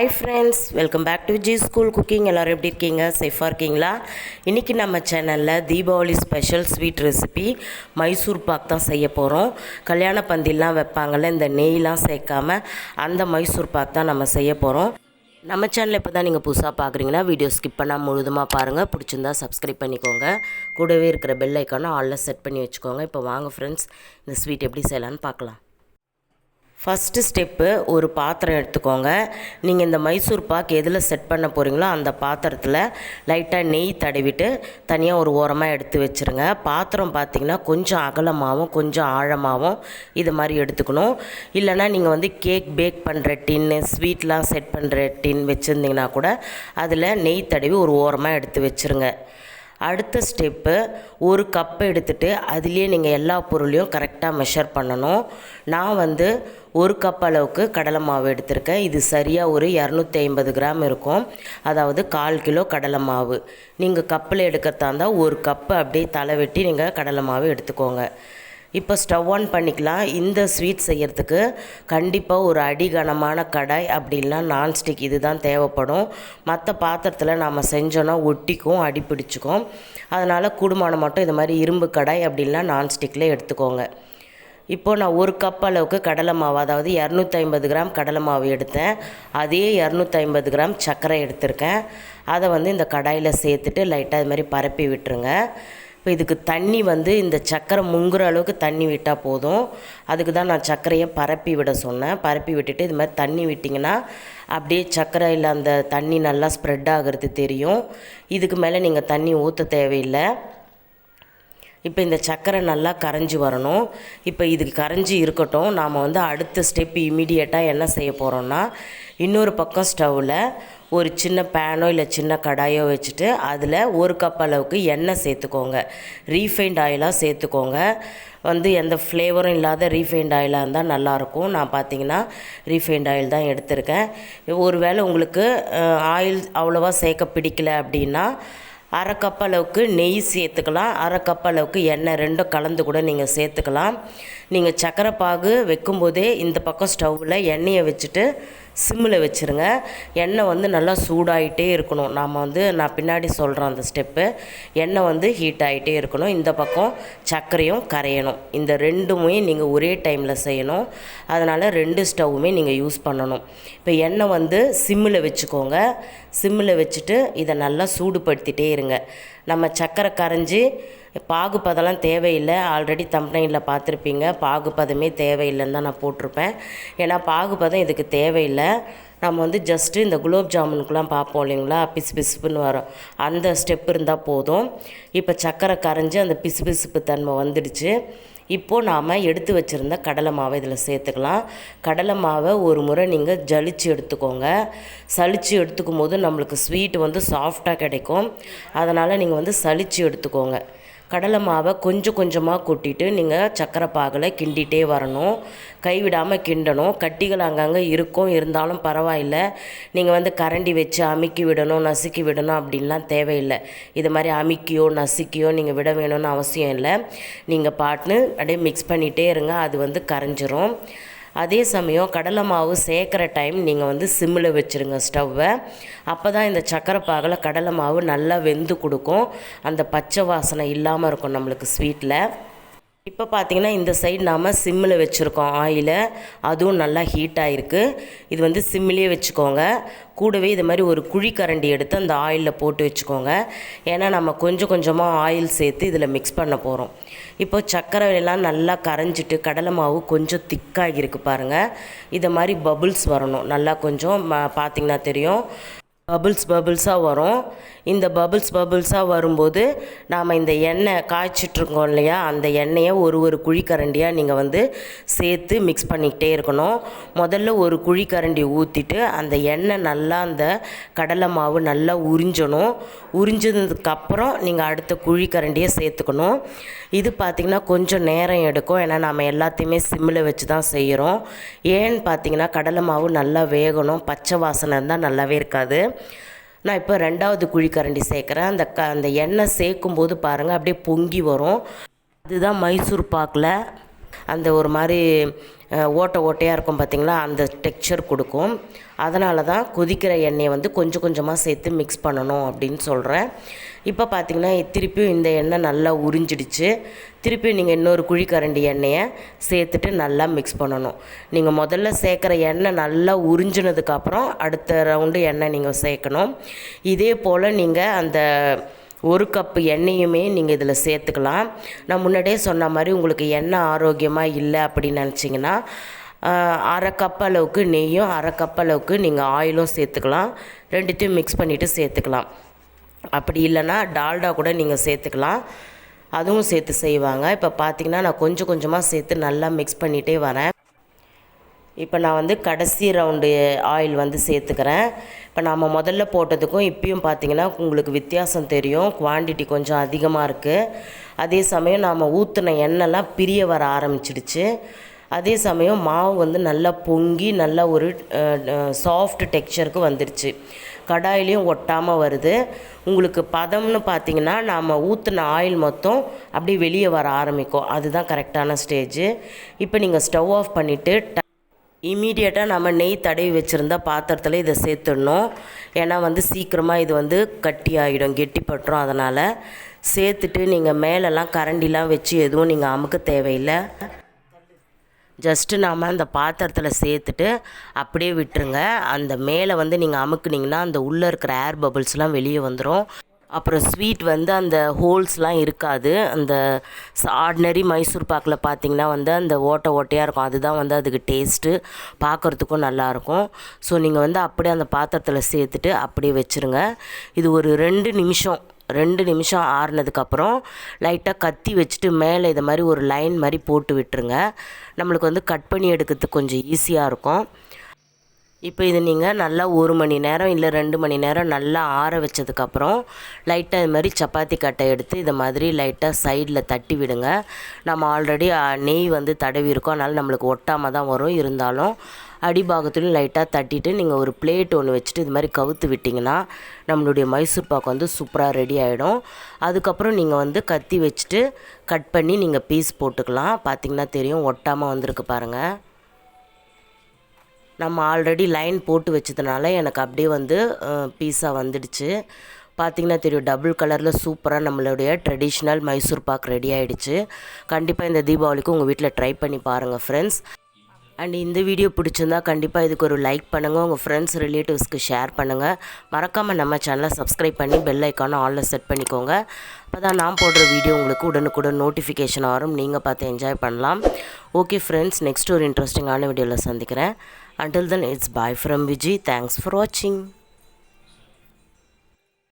Hi friends, welcome back to Vijis School Cooking. எல்லாரும் எப்படி இருக்கீங்க? சேஃபாக இருக்கீங்களா? இன்றைக்கி நம்ம சேனலில் Deepavali special sweet recipe Mysore pak தான் செய்ய போகிறோம். கல்யாண பந்திலாம் வைப்பாங்கள்ல, இந்த நெய்லாம் சேர்க்காம அந்த மைசூர் பாக் தான் நம்ம செய்ய போகிறோம். நம்ம சேனலில் இப்போ தான் நீங்கள் புதுசாக பார்க்குறீங்கன்னா வீடியோ ஸ்கிப் பண்ணால் முழுதுமாக பாருங்கள். பிடிச்சிருந்தா சப்ஸ்கிரைப் பண்ணிக்கோங்க. கூடவே இருக்கிற பெல் ஐக்கானை ஆலில் செட் பண்ணி வச்சுக்கோங்க. இப்போ வாங்க ஃப்ரெண்ட்ஸ், இந்த ஸ்வீட் எப்படி செய்யலான்னு பார்க்கலாம். ஃபஸ்ட்டு ஸ்டெப்பு, ஒரு பாத்திரம் எடுத்துக்கோங்க. நீங்கள் இந்த மைசூர் பாக் எதில் செட் பண்ண போகிறீங்களோ அந்த பாத்திரத்தில் லைட்டாக நெய் தடவிட்டு தனியாக ஒரு ஓரமாக எடுத்து வச்சுருங்க. பாத்திரம் பார்த்திங்கன்னா கொஞ்சம் அகலமாகவும் கொஞ்சம் ஆழமாகவும் இது மாதிரி எடுத்துக்கணும். இல்லைனா நீங்கள் கேக் பேக் பண்ணுற டின்னு, ஸ்வீட்லாம் செட் பண்ணுற டின் வச்சுருந்திங்கன்னா கூட அதில் நெய் தடவி ஒரு ஓரமாக எடுத்து வச்சுருங்க. அடுத்த ஸ்டெப்பு, ஒரு கப்பை எடுத்துகிட்டு அதுலேயே நீங்கள் எல்லா பொருளையும் கரெக்டாக மெஷர் பண்ணணும். நான் ஒரு கப் அளவுக்கு கடலை மாவு எடுத்திருக்கேன். இது சரியாக ஒரு 250 கிராம் இருக்கும். அதாவது 1/4 கிலோ கடலை மாவு. நீங்கள் கப்பில் எடுக்கிறதா இருந்தால் ஒரு கப்பு அப்படியே தலை வெட்டி நீங்கள் கடலை மாவு எடுத்துக்கோங்க. இப்போ ஸ்டவ் ஆன் பண்ணிக்கலாம். இந்த ஸ்வீட் செய்கிறதுக்கு கண்டிப்பாக ஒரு அடிகனமான கடாய், அப்படி இல்லைனா நான்ஸ்டிக் இது தான் தேவைப்படும். மற்ற பாத்திரத்தில் நாம் செஞ்சோன்னா ஒட்டிக்கும், அடி பிடிச்சிக்கும். அதனால் கூடுமானம் மட்டும் இது மாதிரி இரும்பு கடாய் அப்படி இல்லைனா நான்ஸ்டிக்கில் எடுத்துக்கோங்க. இப்போது நான் ஒரு கப் அளவுக்கு கடலை மாவு, அதாவது 250 கிராம் கடலை மாவு எடுத்தேன். அதே 250 கிராம் சர்க்கரை எடுத்திருக்கேன். அதை இந்த கடாயில் சேர்த்துட்டு லைட்டாக இது மாதிரி பரப்பி விட்டுருங்க. இப்போ இதுக்கு தண்ணி இந்த சர்க்கரை முங்குற அளவுக்கு தண்ணி விட்டால் போதும். அதுக்கு தான் நான் சர்க்கரையை பரப்பி விட சொன்னேன். பரப்பி விட்டுட்டு இது மாதிரி தண்ணி விட்டிங்கன்னா அப்படியே சர்க்கரையில் அந்த தண்ணி நல்லா ஸ்ப்ரெட் ஆகிறது தெரியும். இதுக்கு மேலே நீங்கள் தண்ணி ஊற்ற தேவையில்லை. இப்போ இந்த சர்க்கரை நல்லா கரைஞ்சி வரணும். இப்போ இதுக்கு கரைஞ்சி இருக்கட்டும். நாம் அடுத்த ஸ்டெப்பு இமீடியட்டாக என்ன செய்ய போகிறோன்னா, இன்னொரு பக்கம் ஸ்டவ்வில் ஒரு சின்ன பேனோ இல்லை சின்ன கடாயோ வச்சுட்டு அதில் ஒரு கப் அளவுக்கு எண்ணெய் சேர்த்துக்கோங்க. ரீஃபைண்ட் ஆயிலாக சேர்த்துக்கோங்க. எந்த ஃப்ளேவரும் இல்லாத ரீஃபைண்ட் ஆயிலாக இருந்தால் நல்லாயிருக்கும். நான் பார்த்தீங்கன்னா ரீஃபைண்ட் ஆயில் தான் எடுத்திருக்கேன். ஒருவேளை உங்களுக்கு ஆயில் அவ்வளோவா சேர்க்க பிடிக்கல அப்படின்னா 1/2 கப் அளவுக்கு நெய் சேர்த்துக்கலாம். 1/2 கப் அளவுக்கு எண்ணெய், ரெண்டும் கலந்து கூட நீங்கள் சேர்த்துக்கலாம். நீங்கள் சர்க்கரை பாகு வைக்கும்போதே இந்த பக்கம் ஸ்டவ்வில் எண்ணெயை வச்சுட்டு சிம்மில் வச்சுருங்க. எண்ணெய் நல்லா சூடாகிட்டே இருக்கணும். நான் பின்னாடி சொல்கிறேன் அந்த ஸ்டெப்பு. எண்ணெய் ஹீட் ஆகிட்டே இருக்கணும். இந்த பக்கம் சர்க்கரையும் கரையணும். இந்த ரெண்டுமே நீங்கள் ஒரே டைமில் செய்யணும். அதனால் 2 ஸ்டவ்வுமே நீங்கள் யூஸ் பண்ணணும். இப்போ எண்ணெய் சிம்மில் வச்சுக்கோங்க. சிம்மில் வச்சுட்டு இதை நல்லா சூடுபடுத்திகிட்டே இருங்க. நம்ம சர்க்கரை கரைஞ்சி பாகுப்பதெல்லாம் தேவையில்லை. ஆல்ரெடி தம்ப்நெயிலில் பார்த்துருப்பீங்க. பாகுப்பதமே தேவையில்லைன்னு தான் நான் போட்டிருப்பேன். ஏன்னா பாகுப்பதம் இதுக்கு தேவையில்லை. நம்ம ஜஸ்ட்டு இந்த குலோப் ஜாமுனுக்குலாம் பார்ப்போம் இல்லைங்களா, பிசு பிசுப்புன்னு வரும், அந்த ஸ்டெப் இருந்தால் போதும். இப்போ சர்க்கரை கரைஞ்சி அந்த பிசு பிசுப்பு தன்மை வந்துடுச்சு. இப்போது நாம் எடுத்து வச்சுருந்த கடலை மாவை இதில் சேர்த்துக்கலாம். கடலை மாவை ஒரு முறை நீங்கள் ஜலிச்சு எடுத்துக்கோங்க. சலித்து எடுத்துக்கும் போது நம்மளுக்கு ஸ்வீட் சாஃப்டாக கிடைக்கும். அதனால் நீங்கள் சலித்து எடுத்துக்கோங்க. கடலை மாவை கொஞ்சம் கொஞ்சமாக கொட்டிட்டு நீங்கள் சர்க்கரை பாகில் கிண்டிகிட்டே வரணும். கைவிடாமல் கிண்டணும். கட்டிகள் அங்கங்கே இருக்கும், இருந்தாலும் பரவாயில்லை. நீங்கள் கரண்டி வச்சு அமுக்கி விடணும், நசுக்கி விடணும் அப்படின்லாம் தேவையில்லை. இது மாதிரி அமுக்கியோ நசுக்கியோ நீங்கள் விட வேணும்னு அவசியம் இல்லை. நீங்கள் பாட்டுன்னு அப்படியே மிக்ஸ் பண்ணிகிட்டே இருங்க. அது கரைஞ்சிரும். அதே சமயம் கடலை மாவு சேர்க்குற டைம் நீங்கள் சிம்மில் வச்சுருங்க ஸ்டவ்வை. அப்போ தான் இந்த சர்க்கரை பாகில் கடலை மாவு நல்லா வெந்து கொடுக்கும். அந்த பச்சை வாசனை இல்லாமல் இருக்கும் நம்மளுக்கு ஸ்வீட்டில். இப்போ பார்த்திங்கன்னா இந்த சைடு நாம் சிம்மில் வச்சுருக்கோம் ஆயிலை. அதுவும் நல்லா ஹீட் ஆகிருக்கு. இது சிம்மிலே வச்சுக்கோங்க. கூடவே இது மாதிரி ஒரு குழிக்கரண்டி எடுத்து அந்த ஆயிலில் போட்டு வச்சுக்கோங்க. ஏன்னா நம்ம கொஞ்சம் கொஞ்சமாக ஆயில் சேர்த்து இதில் மிக்ஸ் பண்ண போகிறோம். இப்போ சர்க்கரை எல்லாம் நல்லா கரைஞ்சிட்டு கடலை மாவு கொஞ்சம் திக்காகிருக்கு பாருங்கள். இதை மாதிரி பபுள்ஸ் வரணும். நல்லா கொஞ்சம் பார்த்திங்கன்னா தெரியும், பபுள்ஸாக வரும். இந்த பபுள்ஸாக வரும்போது நாம் இந்த எண்ணெய் காய்ச்சிட்ருக்கோம் இல்லையா, அந்த எண்ணெயை ஒரு குழிக்கரண்டியாக நீங்கள் சேர்த்து மிக்ஸ் பண்ணிக்கிட்டே இருக்கணும். முதல்ல ஒரு குழிக்கரண்டி ஊற்றிட்டு அந்த எண்ணெய் நல்லா அந்த கடலை மாவு நல்லா உறிஞ்சணும். உறிஞ்சதுக்கப்புறம் நீங்கள் அடுத்த குழிக்கரண்டியை சேர்த்துக்கணும். இது பார்த்திங்கன்னா கொஞ்சம் நேரம் எடுக்கும். ஏன்னா நம்ம எல்லாத்தையுமே சிம்மில் வச்சு தான் செய்கிறோம். ஏன்னு பார்த்திங்கன்னா கடலை மாவு நல்லா வேகணும். பச்சை வாசனை இருந்தால் நல்லாவே இருக்காது. நான் இப்போ 2வது குழிக்கரண்டி சேர்க்குறேன். அந்த எண்ணெய் சேர்க்கும்போது பாருங்கள் அப்படியே பொங்கி வரும். அதுதான் மைசூர் பாக்கில் அந்த ஒரு மாதிரி ஓட்டையாக இருக்கும் பார்த்திங்களா, அந்த டெக்ஸ்சர் கொடுக்கும். அதனால தான் கொதிக்கிற எண்ணெயை வந்து கொஞ்சம் கொஞ்சமாக சேர்த்து மிக்ஸ் பண்ணணும் அப்படின்னு சொல்கிறேன். இப்போ பார்த்திங்கன்னா திருப்பியும் இந்த எண்ணெய் நல்லா உறிஞ்சிடுச்சு. திருப்பியும் நீங்கள் இன்னொரு குழிக்கரண்டி எண்ணெயை சேர்த்துட்டு நல்லா மிக்ஸ் பண்ணணும். நீங்கள் முதல்ல சேர்க்குற எண்ணெய் நல்லா உறிஞ்சினதுக்கப்புறம் அடுத்த ரவுண்டு எண்ணெய் நீங்கள் சேர்க்கணும். இதே போல் நீங்கள் அந்த 1 கப்பு எண்ணெயுமே நீங்கள் இதில் சேர்த்துக்கலாம். நான் முன்னாடியே சொன்ன மாதிரி உங்களுக்கு எண்ணெய் ஆரோக்கியமாக இல்லை அப்படின்னு நினச்சிங்கன்னா 1/2 கப் அளவுக்கு நெய்யும் 1/2 கப் அளவுக்கு நீங்கள் ஆயிலும் சேர்த்துக்கலாம். ரெண்டுத்தையும் மிக்ஸ் பண்ணிவிட்டு சேர்த்துக்கலாம். அப்படி இல்லைன்னா டால்டா கூட நீங்கள் சேர்த்துக்கலாம், அதுவும் சேர்த்து செய்வாங்க. இப்போ பார்த்திங்கன்னா நான் கொஞ்சம் கொஞ்சமாக சேர்த்து நல்லா மிக்ஸ் பண்ணிகிட்டே வரேன். இப்போ நான் வந்து கடைசி ரவுண்டு ஆயில் வந்து சேர்த்துக்கிறேன். இப்போ நாம் முதல்ல போட்டதுக்கும் இப்பயும் பார்த்திங்கன்னா உங்களுக்கு வித்தியாசம் தெரியும். குவான்டிட்டி கொஞ்சம் அதிகமாக இருக்குது. அதே சமயம் நாம் ஊற்றின எண்ணெய்லாம் பிரிய வர ஆரம்பிச்சிடுச்சு. அதே சமயம் மாவு வந்து நல்லா பொங்கி நல்லா ஒரு சாஃப்ட் டெக்ஸ்சருக்கு வந்துடுச்சு. கடாயிலையும் ஒட்டாமல் வருது. உங்களுக்கு பதம்னு பார்த்திங்கன்னா நாம் ஊற்றின ஆயில் மொத்தம் அப்படியே வெளியே வர ஆரம்பிக்கும். அதுதான் கரெக்டான ஸ்டேஜு. இப்போ நீங்கள் ஸ்டவ் ஆஃப் பண்ணிவிட்டு இமீடியட்டாக நம்ம நெய் தடவி வச்சுருந்தா பாத்திரத்தில் இதை சேர்த்துடணும். ஏன்னா வந்து சீக்கிரமாக இது வந்து கட்டி ஆகிடும், கெட்டிப்பட்டுரும். அதனால் சேர்த்துட்டு நீங்கள் மேலெல்லாம் கரண்டிலாம் வச்சு எதுவும் நீங்கள் அமுக்க தேவையில்லை. ஜஸ்ட்டு நாம் அந்த பாத்திரத்தில் சேர்த்துட்டு அப்படியே விட்டுருங்க. அந்த மேலே வந்து நீங்கள் அமுக்குனிங்கன்னா அந்த உள்ளே இருக்கிற ஏர் பபிள்ஸ்லாம் வெளியே வந்துடும். அப்புறம் ஸ்வீட் வந்து அந்த ஹோல்ஸ்லாம் இருக்காது. அந்த ஆர்டினரி மைசூர் பாக்கில் பார்த்திங்கன்னா வந்து அந்த ஓட்டையாக இருக்கும். அதுதான் வந்து அதுக்கு டேஸ்ட்டு, பார்க்குறதுக்கும் நல்லாயிருக்கும். ஸோ நீங்கள் வந்து அப்படியே அந்த பாத்திரத்தில் சேர்த்துட்டு அப்படியே வச்சுருங்க. இது ஒரு 2 நிமிஷம் ஆறுனதுக்கப்புறம் லைட்டாக கத்தி வச்சுட்டு மேலே இதை மாதிரி ஒரு லைன் மாதிரி போட்டு விட்டுருங்க. நம்மளுக்கு வந்து கட் பண்ணி எடுக்கிறதுக்கு கொஞ்சம் ஈஸியாக இருக்கும். இப்போ இது நீங்கள் நல்லா 1 மணி நேரம் இல்லை 2 மணி நேரம் நல்லா ஆற வச்சதுக்கப்புறம் லைட்டாக இது மாதிரி சப்பாத்தி கட்டை எடுத்து இதை மாதிரி லைட்டாக சைடில் தட்டி விடுங்க. நம்ம ஆல்ரெடி நெய் வந்து தடவி இருக்கோம், அதனால் நம்மளுக்கு ஒட்டாமல் தான் வரும். இருந்தாலும் அடிபாகத்துலையும் லைட்டாக தட்டிட்டு நீங்கள் ஒரு பிளேட் ஒன்று வச்சுட்டு இது மாதிரி கவுத்து விட்டிங்கன்னா நம்மளுடைய மைசூர் பாக்கு வந்து சூப்பராக ரெடி ஆகிடும். அதுக்கப்புறம் நீங்கள் வந்து கத்தி வச்சுட்டு கட் பண்ணி நீங்கள் பீஸ் போட்டுக்கலாம். பார்த்திங்கன்னா தெரியும், ஒட்டாமல் வந்திருக்கு பாருங்கள். நம்ம ஆல்ரெடி லைன் போட்டு வச்சதுனால எனக்கு அப்படியே வந்து பீஸாக வந்துடுச்சு. பார்த்திங்கன்னா தெரியும், டபுள் கலரில் சூப்பராக நம்மளுடைய ட்ரெடிஷ்னல் மைசூர் பாக் ரெடி ஆகிடுச்சு. கண்டிப்பாக இந்த தீபாவளிக்கு உங்கள் வீட்டில் ட்ரை பண்ணி பாருங்கள் ஃப்ரெண்ட்ஸ். அண்ட் இந்த வீடியோ பிடிச்சிருந்தா கண்டிப்பாக இதுக்கு ஒரு லைக் பண்ணுங்கள், உங்கள் ஃப்ரெண்ட்ஸ் ரிலேட்டிவ்ஸ்க்கு ஷேர் பண்ணுங்கள். மறக்காமல் நம்ம சேனலை சப்ஸ்கிரைப் பண்ணி பெல் ஐக்கானை ஆலில் செட் பண்ணிக்கோங்க. அப்போ தான் நான் போடுற வீடியோ உங்களுக்கு உடனுக்குடன் நோட்டிஃபிகேஷன் வரும், நீங்கள் பார்த்து என்ஜாய் பண்ணலாம். ஓகே ஃப்ரெண்ட்ஸ், நெக்ஸ்ட் ஒரு இன்ட்ரெஸ்டிங்கான வீடியோவில் சந்திக்கிறேன். Until then, it's bye from Vijay. Thanks for watching.